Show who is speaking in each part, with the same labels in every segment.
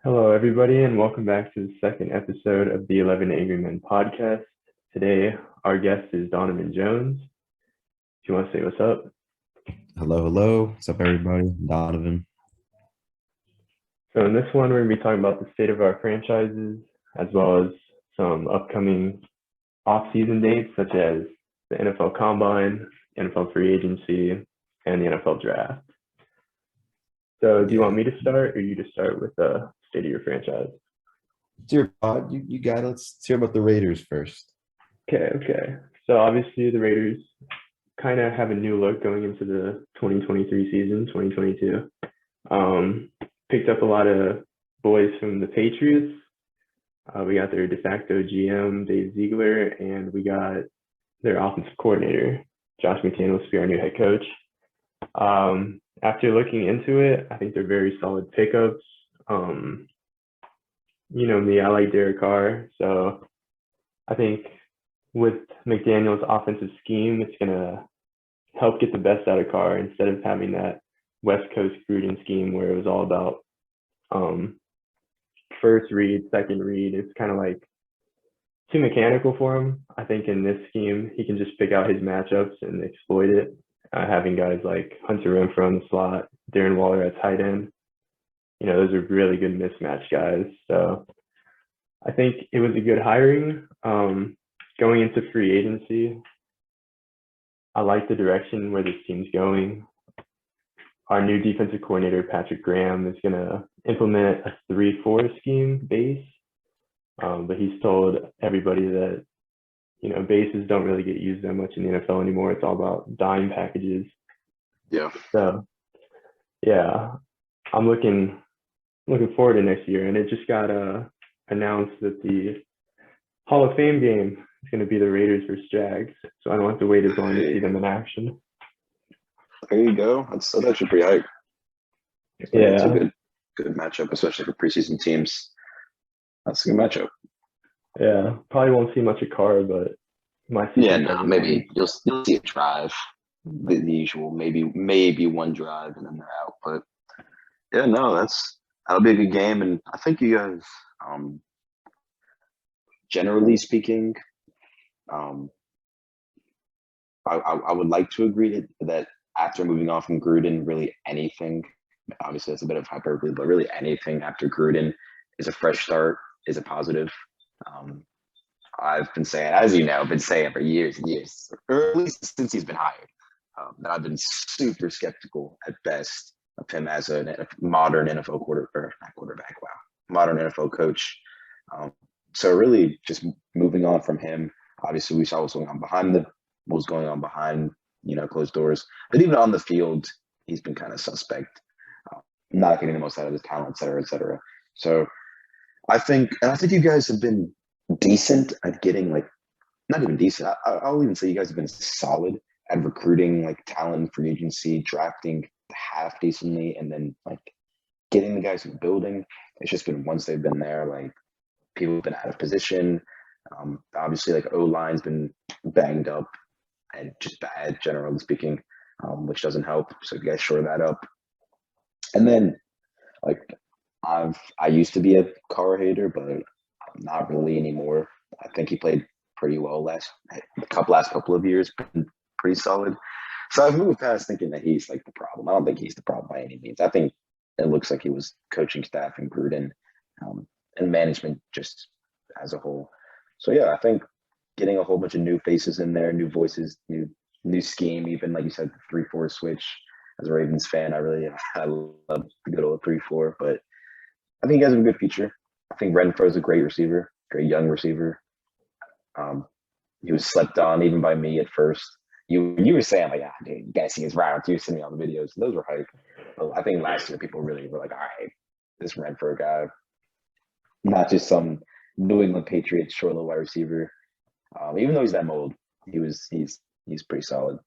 Speaker 1: Hello, everybody, and welcome back to the second episode of the 11AngryMen podcast. Today, our guest is Donovan Jones. If you want to say what's up.
Speaker 2: Hello. What's up, everybody? Donovan.
Speaker 1: So in this one, we're going to be talking about the state of our franchises, as well as some upcoming off-season dates, such as the NFL Combine, NFL Free Agency, and the NFL Draft. So do you want me to start, or you to start with the state of your franchise?
Speaker 2: It's your pod. You got it. Let's hear about the Raiders first.
Speaker 1: Okay. So obviously the Raiders kind of have a new look going into the 2023 season, 2022. Picked up a lot of boys from the Patriots. We got their de facto GM, Dave Ziegler, and we got their offensive coordinator, Josh McDaniels, to be our new head coach. After looking into it, I think they're very solid pickups. You know me, I like Derek Carr. So I think with McDaniels' offensive scheme, it's going to help get the best out of Carr instead of having that West Coast Gruden scheme where it was all about first read, second read. It's kind of like too mechanical for him. I think in this scheme, he can just pick out his matchups and exploit it. Having guys like Hunter Renfrow in the slot, Darren Waller at tight end, you know, those are really good mismatch guys. So I think it was a good hiring. Going into free agency, I like the direction where this team's going. Our new defensive coordinator, Patrick Graham, is going to implement a 3-4 scheme base. But he's told everybody that, you know, bases don't really get used that much in the NFL anymore. It's all about dime packages.
Speaker 3: Yeah.
Speaker 1: So, yeah, I'm looking forward to next year. And it just got announced that the Hall of Fame game is going to be the Raiders versus Jags. So I don't have to wait as long to see them in action.
Speaker 3: There you go. That's actually pretty hype.
Speaker 1: Yeah.
Speaker 3: It's a good matchup, especially for preseason teams. That's a good matchup.
Speaker 1: Yeah, probably won't see much of Carr, but
Speaker 3: Maybe you'll see a drive, the usual, maybe one drive, and then they're out. But yeah, no, that'll be a good game, and I think you guys, generally speaking, I would like to agree that after moving on from Gruden, really anything, obviously that's a bit of hyperbole, but really anything after Gruden is a fresh start, is a positive. I've been saying, as you know, for years and years, or at least since he's been hired, that I've been super skeptical at best of him as a modern NFL modern NFL coach. So really just moving on from him, obviously we saw what's going on behind closed doors, but even on the field, he's been kind of suspect, not getting the most out of his talent, et cetera, et cetera. So I think you guys have been decent at getting, like, not even decent. I'll even say you guys have been solid at recruiting, like, talent, free agency, drafting half decently, and then like getting the guys in the building. It's just been once they've been there, like people have been out of position. Obviously, like O-line's been banged up and just bad, generally speaking, which doesn't help. So you guys shore that up. And then, like, I used to be a Carr hater, but I'm not really anymore. I think he played pretty well last couple of years, been pretty solid. So I've moved past thinking that he's like the problem. I don't think he's the problem by any means. I think it looks like he was coaching staff and Gruden, and management just as a whole. So yeah, I think getting a whole bunch of new faces in there, new voices, new scheme, even like you said, the 3-4 switch. As a Ravens fan, I love the good old 3-4, but I think he has a good future. I think Renfrow is a great receiver, great young receiver. He was slept on even by me at first. You were saying, like, dude, you guys see his routes. You were sending me all the videos. Those were hype. But I think last year people really were like, all right, this Renfrow guy, not just some New England Patriots short little wide receiver. Even though he's that mold, he's pretty solid.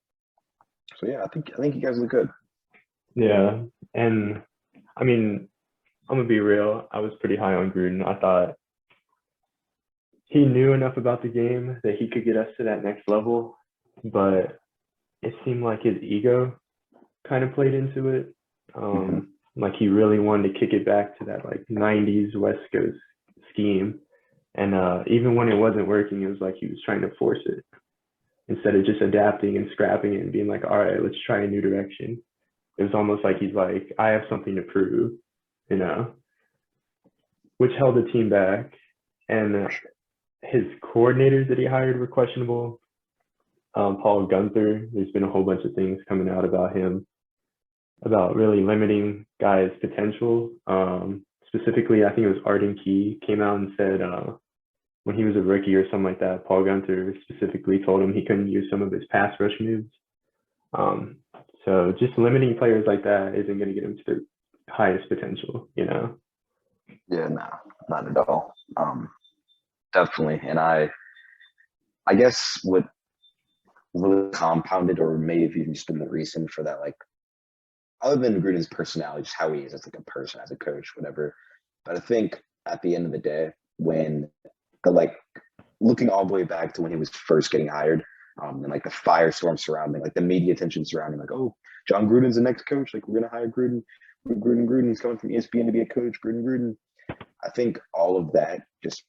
Speaker 3: So yeah, I think you guys look good.
Speaker 1: Yeah, and I mean, I'm gonna be real. I was pretty high on Gruden. I thought he knew enough about the game that he could get us to that next level, but it seemed like his ego kind of played into it. Like he really wanted to kick it back to that like 90s West Coast scheme. And even when it wasn't working, it was like he was trying to force it instead of just adapting and scrapping it and being like, all right, let's try a new direction. It was almost like he's like, I have something to prove, you know, which held the team back. And his coordinators that he hired were questionable. Paul Gunther, there's been a whole bunch of things coming out about him, about really limiting guys' potential. Specifically, I think it was Arden Key came out and said when he was a rookie or something like that, Paul Gunther specifically told him he couldn't use some of his pass rush moves. So just limiting players like that isn't going to get him to their highest potential, you know?
Speaker 3: Yeah, no, not at all. Definitely. And I guess what really compounded or maybe even just been the reason for that, like, other than Gruden's personality, just how he is as like a person, as a coach, whatever. But I think at the end of the day, when the like looking all the way back to when he was first getting hired, and like the firestorm surrounding, like the media attention surrounding, like, oh, John Gruden's the next coach, like we're gonna hire Gruden. Gruden's coming from ESPN to be a coach. Gruden. I think all of that just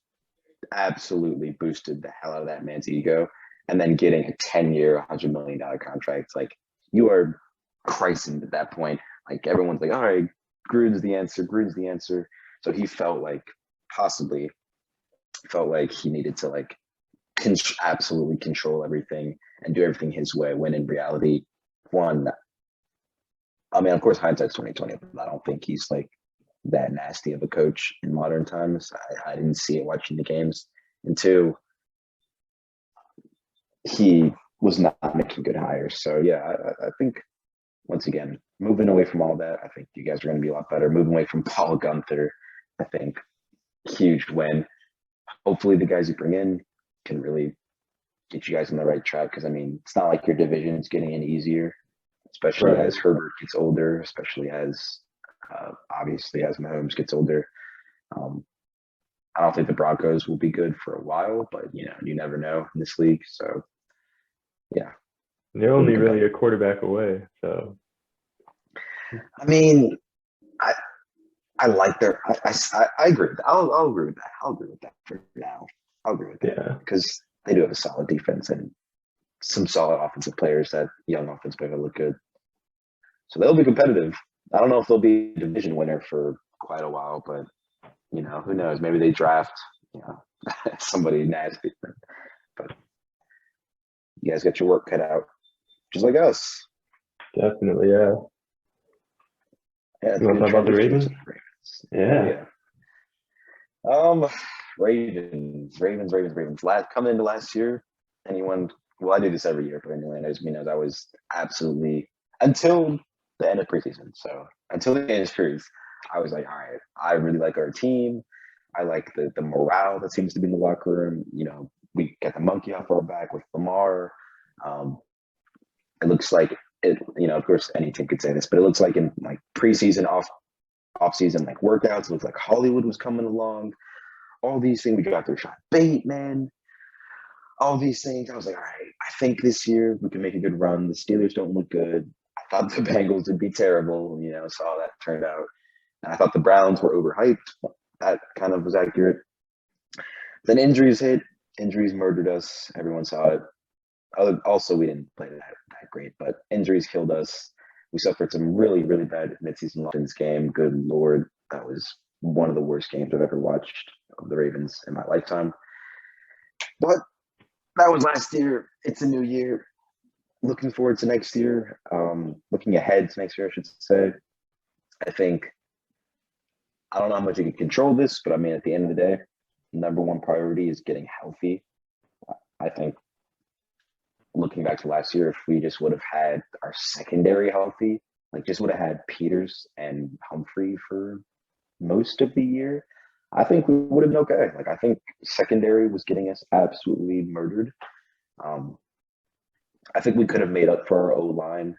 Speaker 3: absolutely boosted the hell out of that man's ego. And then getting a 10-year, $100 million contract, like you are christened at that point. Like everyone's like, all right, Gruden's the answer. So he felt like he needed to like absolutely control everything and do everything his way, when in reality, I mean, of course, hindsight's 2020, but I don't think he's like that nasty of a coach in modern times. I didn't see it watching the games. And two, he was not making good hires. So yeah, I think once again, moving away from all that, I think you guys are going to be a lot better. Moving away from Paul Gunther, I think huge win. Hopefully the guys you bring in can really get you guys on the right track. Because I mean, it's not like your division is getting any easier, especially
Speaker 1: Right.
Speaker 3: as Herbert gets older, especially as obviously as Mahomes gets older. I don't think the Broncos will be good for a while, but you never know in this league. So yeah,
Speaker 1: They're only really a quarterback away. So
Speaker 3: I mean, I like I agree with that. I'll agree with that. I'll agree with that for now. I'll agree with that.
Speaker 1: Yeah.
Speaker 3: Because they do have a solid defense and some solid offensive players. That young offense player look good. So they'll be competitive. I don't know if they'll be a division winner for quite a while, but who knows? Maybe they draft somebody nasty. But you guys got your work cut out, just like us.
Speaker 1: Definitely, yeah.
Speaker 3: Yeah,
Speaker 1: You want to talk about the Ravens?
Speaker 3: Yeah. Ravens. Coming into last year, well, I do this every year, but anyone knows me knows I was absolutely, until the end of preseason. So until the end of series, I was like, all right, I really like our team. I like the morale that seems to be in the locker room. We got the monkey off our back with Lamar. It looks like it, of course any team could say this, but it looks like in like preseason, off season, like workouts, it looks like Hollywood was coming along. All these things, we got their shot Bateman, all these things. I was like, all right, I think this year we can make a good run. The Steelers don't look good. I thought the Bengals would be terrible, saw how that turned out. And I thought the Browns were overhyped. That kind of was accurate. Then injuries hit. Injuries murdered us. Everyone saw it. Also, we didn't play that great, but injuries killed us. We suffered some really, really bad midseason losses game. Good Lord, that was one of the worst games I've ever watched of the Ravens in my lifetime. But that was last year. It's a new year. Looking forward to next year. Looking ahead to next year, I should say. I don't know how much you can control this, but I mean, at the end of the day, number one priority is getting healthy. I think looking back to last year, if we just would have had our secondary healthy, like just would have had Peters and Humphrey for most of the year, I think we would have been okay. Like I think secondary was getting us absolutely murdered. I think we could have made up for our O-line,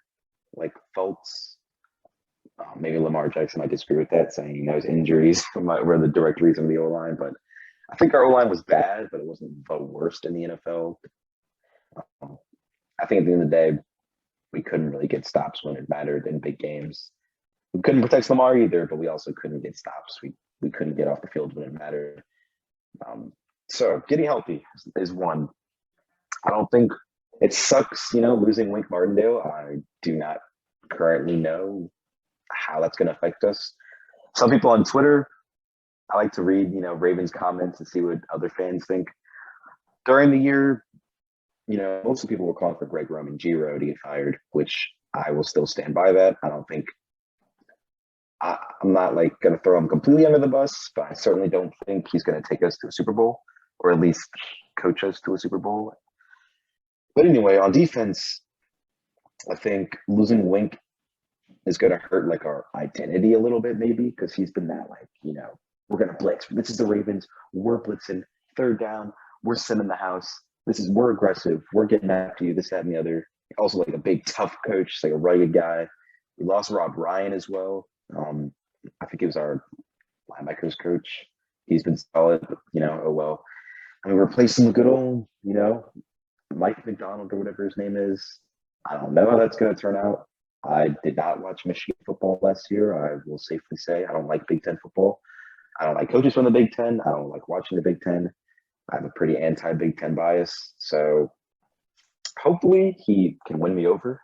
Speaker 3: like Fultz. Maybe Lamar Jackson might disagree with that, saying his injuries were the direct reason of the O-line. But I think our O-line was bad, but it wasn't the worst in the NFL. I think at the end of the day, we couldn't really get stops when it mattered in big games. we couldn't protect Lamar either, but we also couldn't get stops. We couldn't get off the field when it mattered. So getting healthy is one. I don't think it sucks, losing Wink Martindale. I do not currently know how that's going to affect us. Some people on Twitter, I like to read, Ravens comments and see what other fans think. During the year, most of the people were calling for Greg Roman Giro to get fired, which I will still stand by that. I don't think I'm not like going to throw him completely under the bus, but I certainly don't think he's going to take us to a Super Bowl, or at least coach us to a Super Bowl. But anyway, on defense, I think losing Wink is going to hurt like our identity a little bit, maybe, because he's been that like, we're going to blitz. This is the Ravens. We're blitzing. Third down. We're sending the house. We're aggressive. We're getting after you. This, that, and the other. Also, like a big, tough coach, like a rugged guy. We lost Rob Ryan as well. I think he was our linebackers coach. He's been solid, but, oh well. I mean, replacing the good old, Mike McDonald or whatever his name is. I don't know how that's going to turn out. I did not watch Michigan football last year. I will safely say I don't like Big Ten football. I don't like coaches from the Big Ten. I don't like watching the Big Ten. I have a pretty anti-Big Ten bias. So hopefully he can win me over.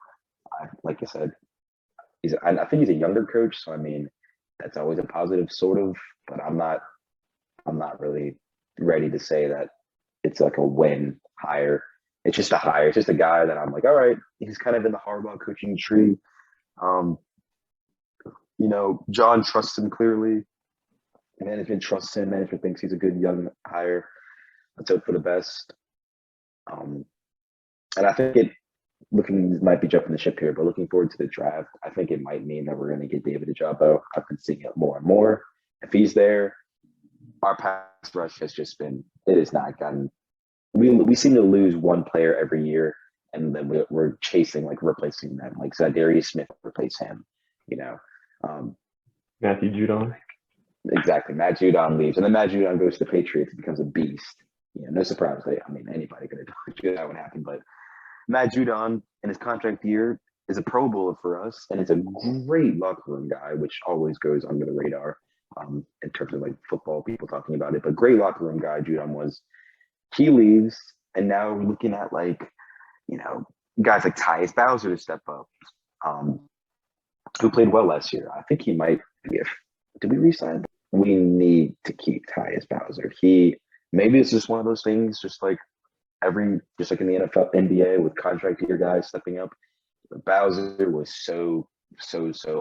Speaker 3: Like I said, I think he's a younger coach. So, I mean, that's always a positive sort of, but I'm not really ready to say that it's like a win hire. It's just a hire. It's just a guy that I'm like, all right, he's kind of in the Harbaugh coaching tree. John trusts him clearly. Management trusts him. Management thinks he's a good young hire. Let's hope for the best. And I think might be jumping the ship here, but looking forward to the draft, I think it might mean that we're going to get David Ojabo. I've been seeing it more and more. If he's there, our pass rush has just been, it has not gotten, we seem to lose one player every year, and then we're chasing, like replacing them. Like Zadarius Smith replace him,
Speaker 1: Matthew Judon.
Speaker 3: Exactly. Matt Judon leaves, and then Matt Judon goes to the Patriots and becomes a beast. No surprise. Anybody could have told you that would happen, but Matt Judon in his contract year is a Pro Bowler for us, and it's a great locker room guy, which always goes under the radar in terms of like football people talking about it. But great locker room guy Judon was. He leaves, and now we're looking at guys like Tyus Bowser to step up, who played well last year. I think he might be. Did we re-sign? We need to keep Tyus Bowser. Maybe it's just one of those things, just like in the NFL, NBA with contract year guys stepping up. But Bowser was so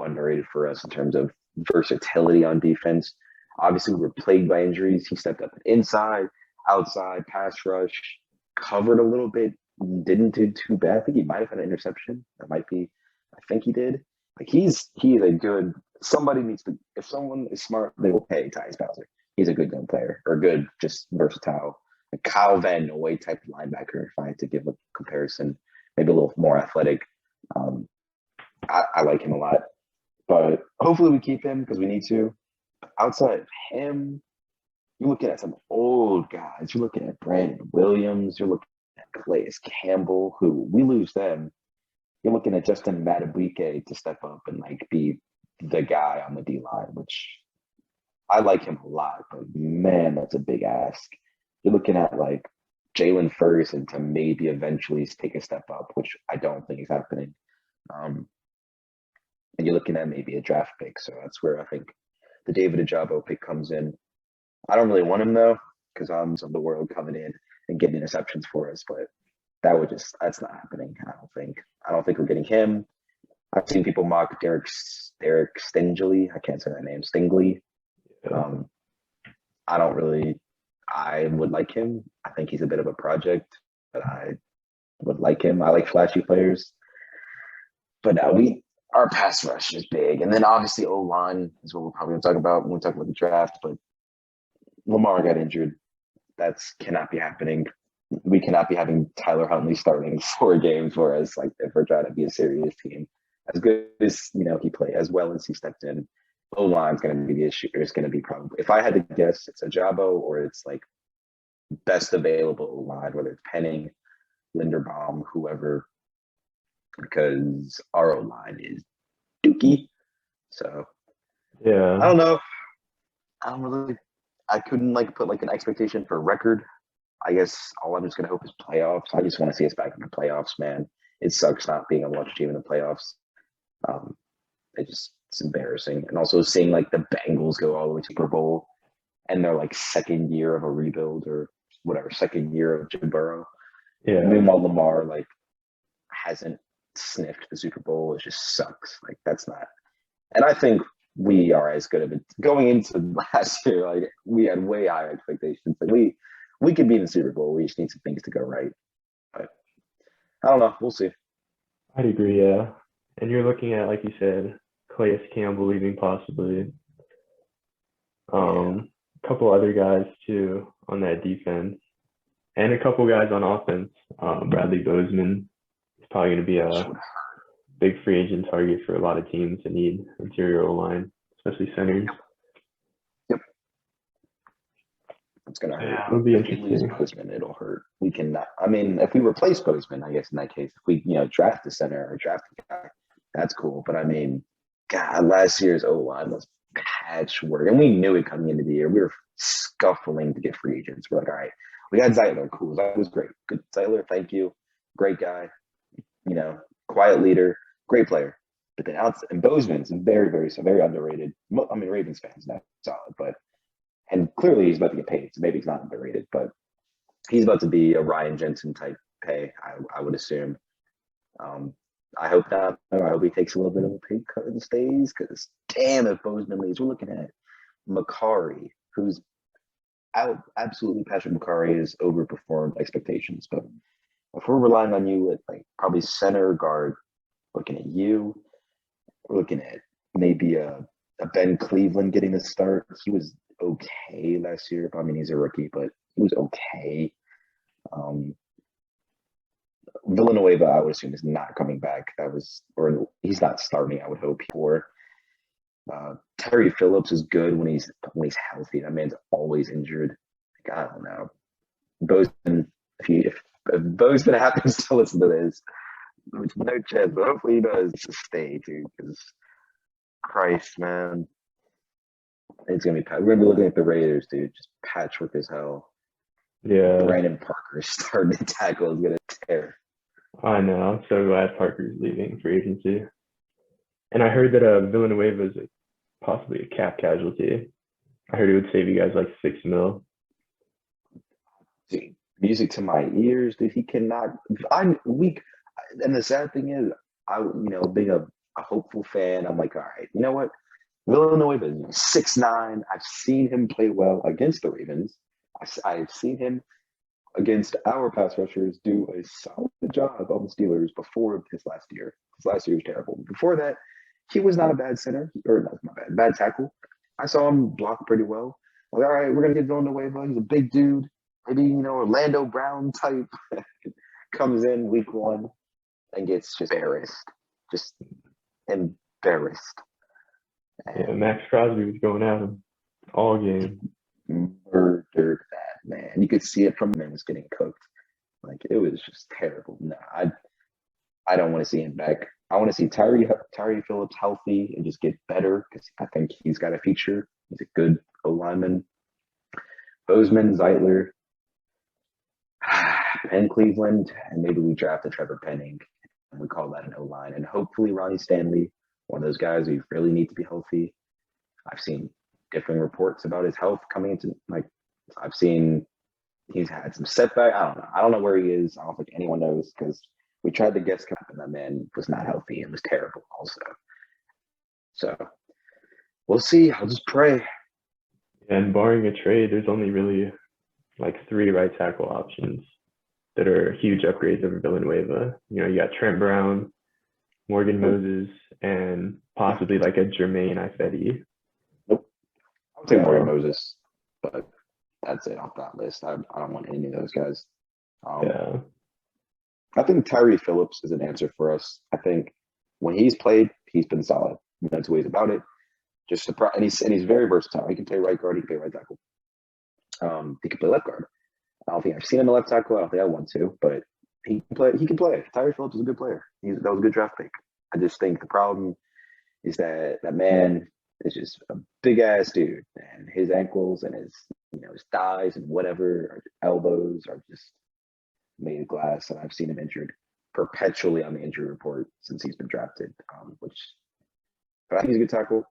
Speaker 3: underrated for us in terms of versatility on defense. Obviously, we were plagued by injuries. He stepped up inside, outside, pass rush, covered a little bit, didn't do too bad. I think he might have had an interception. I think he did. Like he's a good, somebody needs to, if someone is smart, they will pay Tyus Bowser. He's a good young player, or good, just versatile. A Kyle Van Noy type linebacker, if I had to give a comparison, maybe a little more athletic. I like him a lot, but hopefully we keep him because we need to. Outside of him, you're looking at some old guys. You're looking at Brandon Williams. You're looking at Calais Campbell, who we lose them. You're looking at Justin Madubuike to step up and be the guy on the D line, which I like him a lot, but man, that's a big ask. You're looking at Jalen Ferguson to maybe eventually take a step up, which I don't think is happening. And you're looking at maybe a draft pick. So that's where I think the David Ojabo pick comes in. I don't really want him though, because I'm of the world coming in and getting interceptions for us, but that's not happening. I don't think we're getting him. I've seen people mock Derek Stingley. I can't say that name. Stingley. I would like him. I think he's a bit of a project, but I would like him. I like flashy players. But our pass rush is big. And then obviously O-line is what we're probably going to talk about when we talk about the draft. But Lamar got injured. That cannot be happening. We cannot be having Tyler Huntley starting 4 games for us, if we're trying to be a serious team. As good as he played, as well as he stepped in, O-line's going to be the issue. It's going to be probably, if I had to guess, it's Ojabo or it's best available O-line, whether it's Penning, Linderbaum, whoever, because our O-line is dookie. So
Speaker 1: Yeah.
Speaker 3: I don't know. I don't really. I couldn't like put like an expectation for record. I guess all I'm just gonna hope is playoffs. I just want to see us back in the playoffs, man. It sucks not being a watch team in the playoffs. Um, it's embarrassing, and also seeing like the Bengals go all the way to Super Bowl, and they're like second year of a rebuild or whatever, second year of Jim Burrow.
Speaker 1: Yeah.
Speaker 3: Meanwhile, Lamar like hasn't sniffed the Super Bowl. It just sucks. Like that's not. And I think we are as good of it going into last year. Like we had way higher expectations. Like we could be in the Super Bowl. We just need some things to go right. But I don't know. We'll see.
Speaker 1: I'd agree, yeah. And you're looking at, like you said, Calais Campbell leaving possibly. A couple other guys too on that defense, and a couple guys on offense. Bradley Bozeman is probably going to be a big free agent target for a lot of teams that need interior O-line, especially centers.
Speaker 3: Yep. It's gonna hurt.
Speaker 1: Yeah, it'll be
Speaker 3: If we lose
Speaker 1: interesting.
Speaker 3: Bozeman, it'll hurt. We cannot. I mean, if we replace Bozeman, I guess in that case, if we draft a center or draft a guy, that's cool. But I mean, God, last year's O line was patchwork, and we knew it coming into the year. We were scuffling to get free agents. We're like, all right, we got Zeitler, cool. That was great. Good Zeitler, thank you. Great guy. Quiet leader, great player. But then and Bozeman's very, very underrated. I mean, Ravens fans not solid, but and clearly he's about to get paid, so maybe he's not underrated, but he's about to be a Ryan Jensen type pay, I would assume. I hope not. I hope he takes a little bit of a pay cut and stays, because damn, if Bozeman leaves, we're looking at Macari, who's out. Absolutely, Patrick Macari has overperformed expectations. But if we're relying on you at like probably center guard, looking at you, we're looking at maybe a Ben Cleveland getting a start. He was okay last year. I mean, he's a rookie, but he was okay. Villanueva, I would assume, is not coming back. Or he's not starting. I would hope for. Terry Phillips is good when he's healthy. That man's always injured. Like, I don't know. Bozeman, if Bozeman happens to listen to this, which no chance, but hopefully he does stay too. Because Christ, man, it's gonna be. We're gonna be looking at the Raiders, dude. Just patchwork as hell.
Speaker 1: Yeah,
Speaker 3: Brandon Parker starting to tackle is gonna tear.
Speaker 1: I know. I'm so glad Parker's leaving for agency. And I heard that Villanueva is possibly a cap casualty. I heard it would save you guys like $6 million.
Speaker 3: Dude, music to my ears, dude. He cannot. And the sad thing is, being a hopeful fan, I'm like, all right, you know what? Villanueva is 6'9". I've seen him play well against the Ravens. I've seen him against our pass rushers do a solid job on the Steelers before his last year. His last year was terrible. Before that, he was not a bad center, or not bad tackle. I saw him block pretty well. Like, all right, we're gonna get Villanueva. He's a big dude. Maybe Orlando Brown type comes in week 1 and gets just embarrassed.
Speaker 1: Yeah, Max Crosby was going at him all game.
Speaker 3: Murdered that man. You could see it from him was getting cooked. Like it was just terrible. No, I don't want to see him back. I want to see Tyree Phillips healthy and just get better, because I think he's got a future. He's a good O lineman. Bozeman, Zeitler, Penn Cleveland, and maybe we draft a Trevor Penning and we call that an O line. And hopefully Ronnie Stanley, one of those guys who really need to be healthy. I've seen differing reports about his health coming into I've seen he's had some setback. I don't know where he is. I don't think anyone knows, because we tried to guess and that man was not healthy and was terrible also. So we'll see. I'll just pray.
Speaker 1: And barring a trade, there's only really like 3 right tackle options that are huge upgrades over Villanueva. You got Trent Brown, Morgan Moses, and possibly like a Jermaine Ifedi.
Speaker 3: Nope. I would take Morgan Moses, but that's it off that list. I don't want any of those guys.
Speaker 1: Yeah.
Speaker 3: I think Tyree Phillips is an answer for us. I think when he's played, he's been solid. No two ways about it. Just surprised, and he's very versatile. He can play right guard. He can play right tackle. He can play left guard. I don't think I've seen him a left tackle. I don't think I want to, but he can play. Tyree Phillips is a good player. That was a good draft pick. I just think the problem is that that man is just a big ass dude, and his ankles and his his thighs and whatever elbows are just made of glass. And I've seen him injured perpetually on the injury report since he's been drafted. But I think he's a good tackle.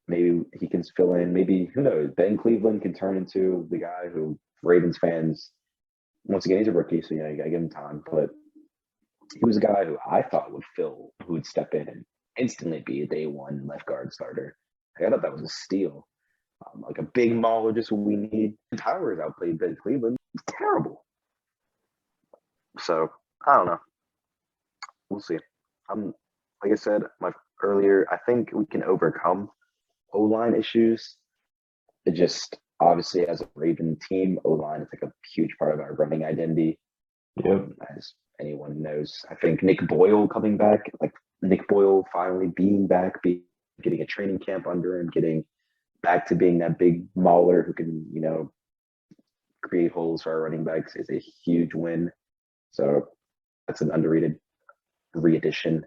Speaker 3: Maybe he can fill in. Maybe who knows? Ben Cleveland can turn into the guy who Ravens fans. Once again, he's a rookie, so I gotta give him time. But he was a guy who I thought who would step in and instantly be a day one left guard starter. I thought that was a steal. Like a big mauler, just what we need. Towers outplayed Ben Cleveland. It's terrible. So I don't know. We'll see. Like I said earlier, I think we can overcome O-line issues. It just obviously as a Raven team, O-line is like a huge part of our running identity.
Speaker 1: Yep.
Speaker 3: As anyone knows, I think Nick Boyle coming back, like Nick Boyle finally being back, getting a training camp under him, getting back to being that big mauler who can, create holes for our running backs is a huge win. So that's an underrated re-addition.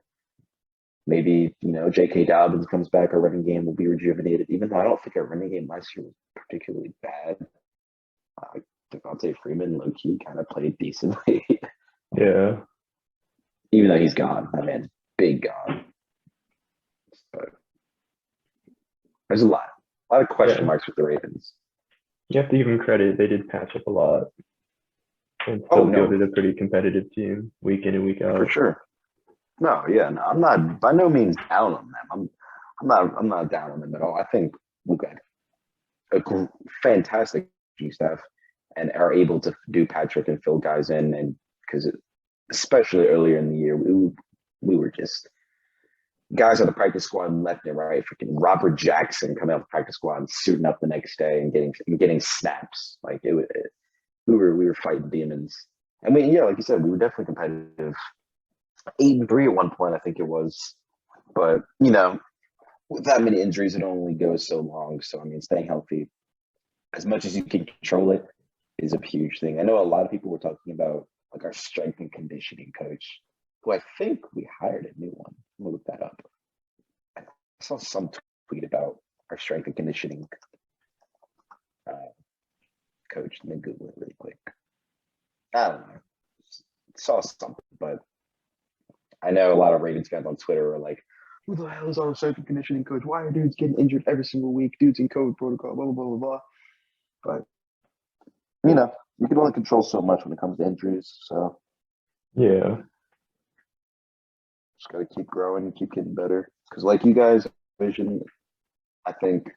Speaker 3: Maybe, J.K. Dobbins comes back, our running game will be rejuvenated, even though I don't think our running game last year was particularly bad. Devontae Freeman, low-key, kind of played decently.
Speaker 1: Yeah.
Speaker 3: Even though he's gone. That man's big gone. But there's a lot of question marks with the Ravens.
Speaker 1: You have to give them credit. They did patch up a lot and still fielded a pretty competitive team week in and week out.
Speaker 3: For sure. No, I'm not by no means down on them. I'm not down on them at all. I think we've got a fantastic staff and are able to do Patrick and fill guys in, and because especially earlier in the year, we were just guys on the practice squad left and right. Freaking Robert Jackson coming off the practice squad and suiting up the next day and getting snaps. Like we were fighting demons, and like you said, we were definitely competitive. 8-3 at one point, I think it was, but with that many injuries, it only goes so long. So staying healthy as much as you can control it is a huge thing. I know a lot of people were talking about like our strength and conditioning coach, who I think we hired a new one. I'm gonna look that up. I saw some tweet about our strength and conditioning coach. Let me Google it really quick. I don't know. Saw something, but I know a lot of Ravens fans on Twitter are like, who the hell is our strength and conditioning coach? Why are dudes getting injured every single week? Dudes in COVID protocol, blah, blah, blah, blah, blah. But, you can only control so much when it comes to injuries. So,
Speaker 1: yeah.
Speaker 3: Just got to keep growing and keep getting better. Because like you guys, vision, I think,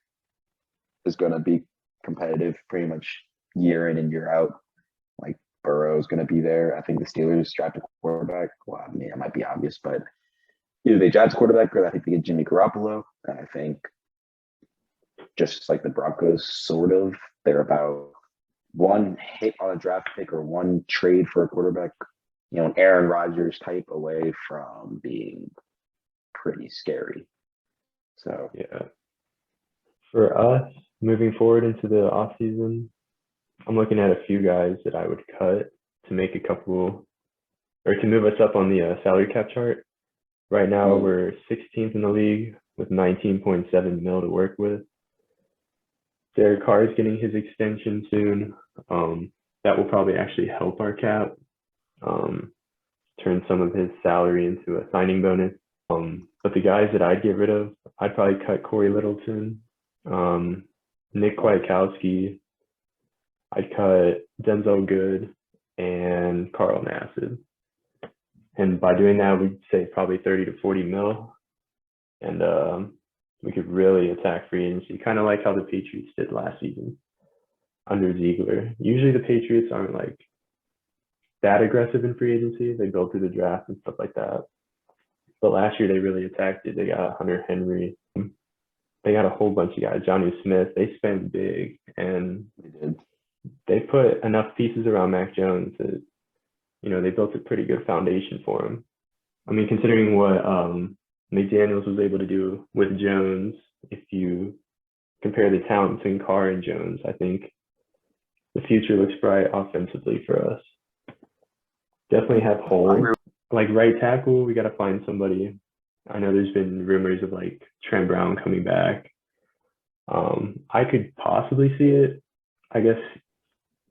Speaker 3: is going to be competitive pretty much year in and year out. Like, Burrow is going to be there. I think the Steelers draft a quarterback. Well, it might be obvious, but either they draft a quarterback or I think they get Jimmy Garoppolo. And I think just like the Broncos, sort of, they're about one hit on a draft pick or one trade for a quarterback, an Aaron Rodgers type away from being pretty scary. So,
Speaker 1: yeah. For us, moving forward into the offseason, I'm looking at a few guys that I would cut to make to move us up on the salary cap chart. Right now, we're 16th in the league with 19.7 mil to work with. Derek Carr is getting his extension soon. That will probably actually help our cap, turn some of his salary into a signing bonus. But the guys that I'd get rid of, I'd probably cut Corey Littleton, Nick Kwiatkowski. I'd cut Denzel Good and Carl Nassib. And by doing that, we'd save probably 30 to 40 mil. And we could really attack free agency, kind of like how the Patriots did last season under Ziegler. Usually the Patriots aren't like that aggressive in free agency. They go through the draft and stuff like that. But last year they really attacked it. They got Hunter Henry. They got a whole bunch of guys. Johnny Smith. They spent big, and they put enough pieces around Mac Jones that, they built a pretty good foundation for him. Considering what McDaniels was able to do with Jones, if you compare the talent between Carr and Jones, I think the future looks bright offensively for us. Definitely have holes. Like right tackle, we got to find somebody. I know there's been rumors of like Trent Brown coming back. I could possibly see it. I guess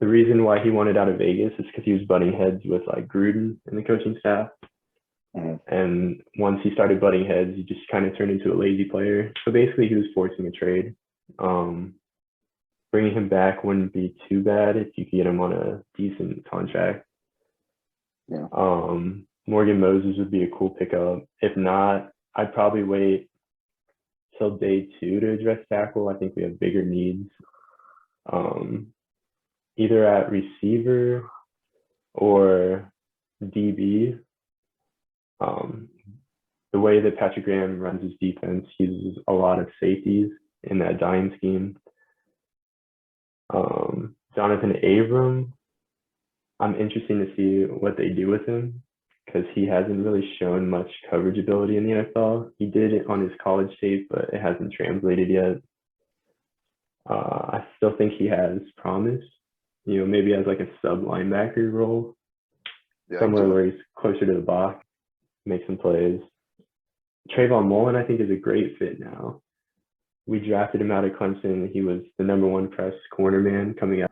Speaker 1: the reason why he wanted out of Vegas is because he was butting heads with like Gruden and the coaching staff.
Speaker 3: Mhm.
Speaker 1: And once he started butting heads, he just kind of turned into a lazy player. So basically, he was forcing a trade. Bringing him back wouldn't be too bad if you could get him on a decent contract.
Speaker 3: Yeah.
Speaker 1: Morgan Moses would be a cool pickup. If not, I'd probably wait till day 2 to address tackle. I think we have bigger needs, either at receiver or DB. The way that Patrick Graham runs his defense, he uses a lot of safeties in that dime scheme. Donovan Abram, I'm interested to see what they do with him because he hasn't really shown much coverage ability in the NFL. He did it on his college tape, but it hasn't translated yet. I still think he has promise, maybe as like a sub linebacker role, somewhere where he's closer to the box, make some plays. Trayvon Mullen, I think, is a great fit now. We drafted him out of Clemson. He was the #1 press corner man coming out,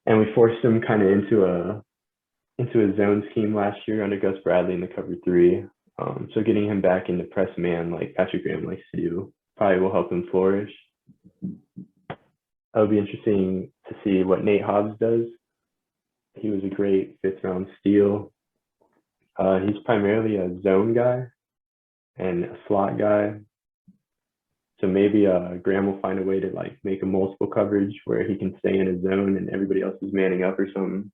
Speaker 1: and we forced him kind of into a zone scheme last year under Gus Bradley in the cover 3. So getting him back into press man like Patrick Graham likes to do probably will help him flourish. It'll be interesting to see what Nate Hobbs does. He was a great 5th-round steal. He's primarily a zone guy and a slot guy. So maybe Graham will find a way to like make a multiple coverage where he can stay in his zone and everybody else is manning up or something.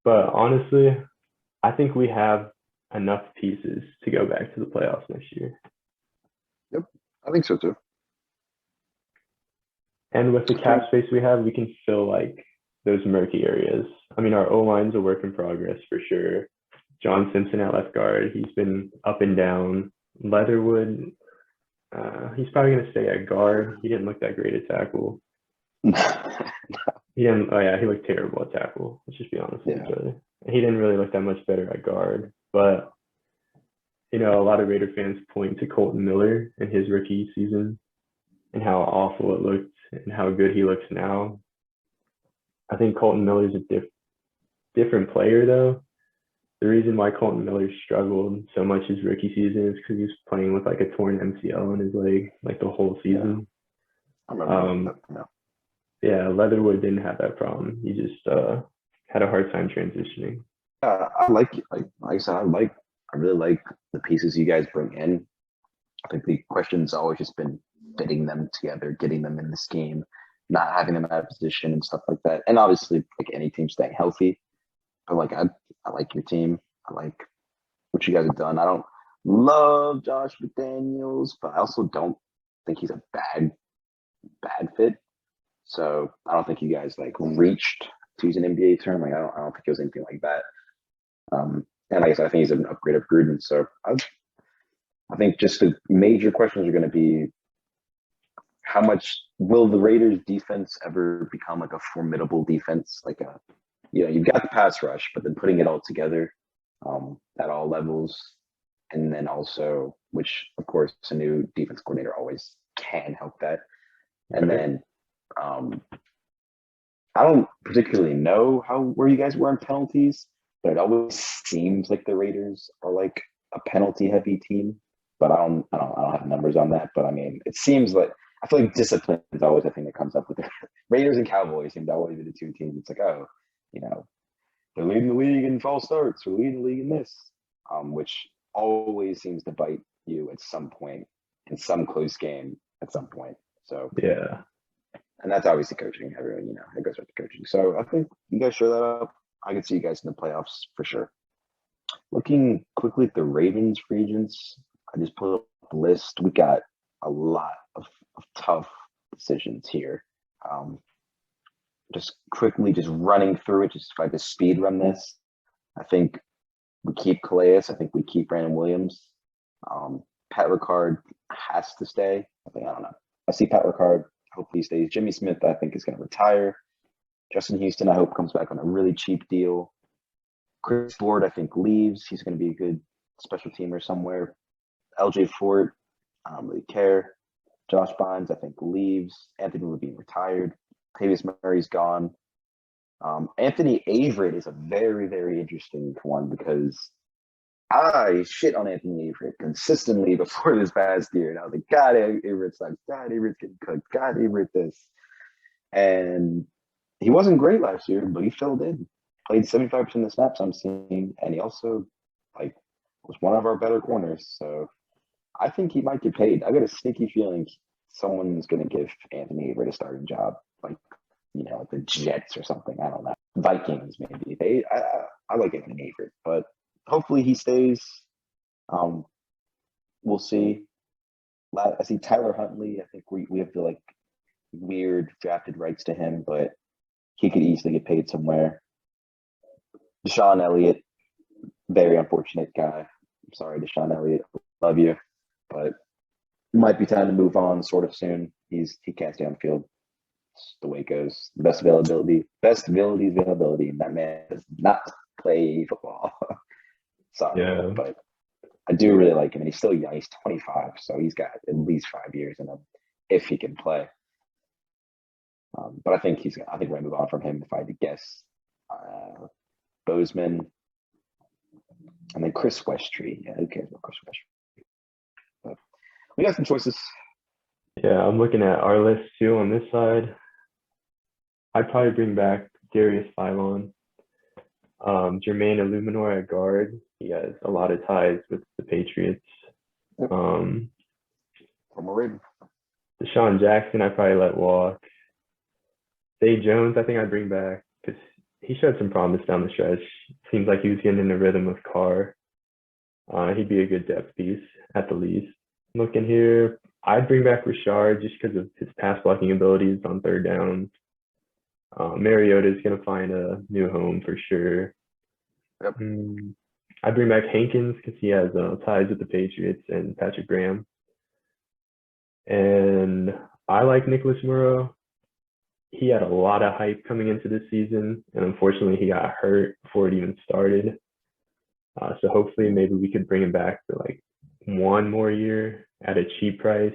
Speaker 1: But honestly, I think we have enough pieces to go back to the playoffs next year.
Speaker 4: Yep, I think so too.
Speaker 1: And with the cap space we have, we can fill like those murky areas. I mean, our O-line's a work in progress for sure. John Simpson at left guard, he's been up and down. Leatherwood, he's probably going to stay at guard. He didn't look that great at tackle. He didn't. Oh yeah, he looked terrible at tackle. Let's just be honest with each other. He didn't really look that much better at guard. But a lot of Raider fans point to Colton Miller in his rookie season and how awful it looked and how good he looks now. I think Colton Miller's a different player though. The reason why Colton Miller struggled so much his rookie season is because he was playing with like a torn MCL in his leg like the whole season.
Speaker 4: I remember that.
Speaker 1: Yeah, Leatherwood didn't have that problem. He just had a hard time transitioning.
Speaker 3: I like I said, I really like the pieces you guys bring in. I think the question's always just been fitting them together, getting them in the scheme, not having them out of position and stuff like that. And obviously, like any team, staying healthy. But like I like your team. I like what you guys have done. I don't love Josh McDaniels, but I also don't think he's a bad fit. So I don't think you guys like reached to use an NBA term. Like I don't think it was anything like that. And like I said, I think he's an upgrade of Gruden. So I think just the major questions are going to be how much will the Raiders defense ever become like a formidable defense? Like you've got the pass rush, but then putting it all together at all levels. And then also, which of course a new defense coordinator always can help that. And then I don't particularly know where you guys were in penalties, but it always seems like the Raiders are like a penalty heavy team. But I don't have numbers on that. But I mean, it seems like I feel like discipline is always a thing that comes up with it. Raiders and Cowboys seem to always be the two teams. It's like, oh, they're leading the league in false starts, or leading the league in this, which always seems to bite you at some point in some close game at some point. So
Speaker 1: yeah.
Speaker 3: And that's obviously coaching. Everyone, it goes right to coaching. So I think you guys show that up. I can see you guys in the playoffs for sure. Looking quickly at the Ravens free agents, I just put up a list. We got a lot of tough decisions here. Just quickly, just running through it. Just if I just speed run this, I think we keep Calais. I think we keep Brandon Williams. Pat Ricard has to stay. I don't know. I see Pat Ricard. Hopefully he stays. Jimmy Smith, I think, is going to retire. Justin Houston, I hope, comes back on a really cheap deal. Chris Ford, I think, leaves. He's going to be a good special teamer somewhere. LJ Fort, I don't really care. Josh Bynes, I think, leaves. Anthony Levine retired. Tavius Murray's gone. Anthony Averett is a very, very interesting one because I shit on Anthony Averett consistently before this past year. And I was like, God, Averett sucks. God, Averett's getting cooked. God, Averett this. And he wasn't great last year, but he filled in. Played 75% of the snaps I'm seeing. And he also, like, was one of our better corners. So I think he might get paid. I got a sneaky feeling someone's going to give Anthony Averett a starting job. Like, like the Jets or something. I don't know. Vikings, maybe. I like Anthony Averett, but hopefully he stays. We'll see. I see Tyler Huntley. I think we have the like weird drafted rights to him, but he could easily get paid somewhere. Deshaun Elliott, very unfortunate guy. I'm sorry, Deshaun Elliott. Love you, but it might be time to move on sort of soon. He can't stay on the field. It's the way it goes. Best availability. And that man does not play football. Sorry,
Speaker 1: Yeah.
Speaker 3: but I do really like him, and he's still young. He's 25, so he's got at least 5 years in him if he can play. But I think we're gonna move on from him if I had to guess. Bozeman, and then Chris Westry. Yeah, who cares about Chris Westry? But we got some choices.
Speaker 1: Yeah, I'm looking at our list too on this side. I'd probably bring back Darius Philon. Jermaine Illuminor at guard. He has a lot of ties with the Patriots.
Speaker 3: Yep.
Speaker 1: Deshaun
Speaker 3: From a Raven.
Speaker 1: Jackson, I probably let walk. Zay Jones, I think I'd bring back because he showed some promise down the stretch. Seems like he was getting in the rhythm of Carr. He'd be a good depth piece at the least. Looking here, I'd bring back Richard just because of his pass blocking abilities on third downs. Mariota is going to find a new home for sure.
Speaker 3: Yep.
Speaker 1: I'd bring back Hankins because he has ties with the Patriots and Patrick Graham. And I like Nicholas Murrow. He had a lot of hype coming into this season, and unfortunately he got hurt before it even started. So hopefully maybe we could bring him back for like one more year at a cheap price.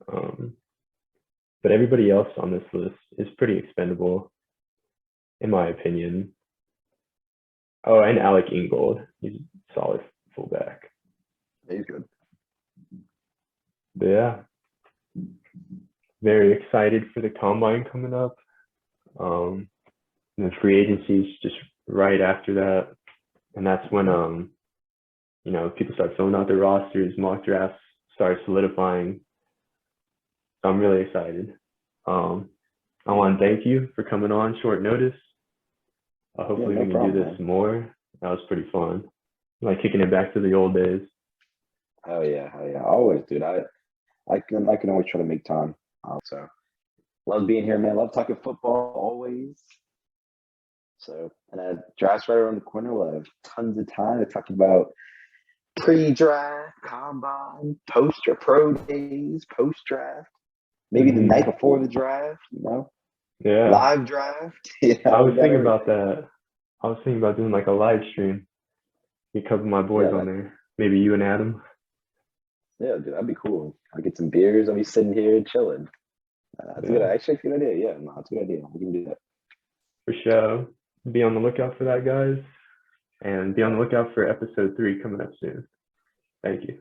Speaker 1: But everybody else on this list is pretty expendable, in my opinion. Oh, and Alec Ingold. He's a solid fullback.
Speaker 3: He's good.
Speaker 1: But yeah, very excited for the combine coming up. The free agency is just right after that. And that's when, people start filling out their rosters, mock drafts start solidifying. So I'm really excited. I want to thank you for coming on short notice. Hopefully we can do this more. That was pretty fun. Like kicking it back to the old days.
Speaker 3: Hell yeah. Always, dude. I can always try to make time. So love being here, man. Love talking football always. So, and draft's right around the corner. We'll have tons of time to talk about pre-draft, combine, pro days, post-draft. Maybe the night before the draft,
Speaker 1: Yeah.
Speaker 3: Live draft. Yeah,
Speaker 1: I was thinking about that. I was thinking about doing like a live stream. You couple my boys on there. Maybe you and Adam.
Speaker 3: Yeah, dude, that'd be cool. I'll get some beers. I'll be sitting here chilling. That's a good idea. Yeah, no, that's a good idea. We can do that.
Speaker 1: For sure. Be on the lookout for that, guys. And be on the lookout for episode 3 coming up soon. Thank you.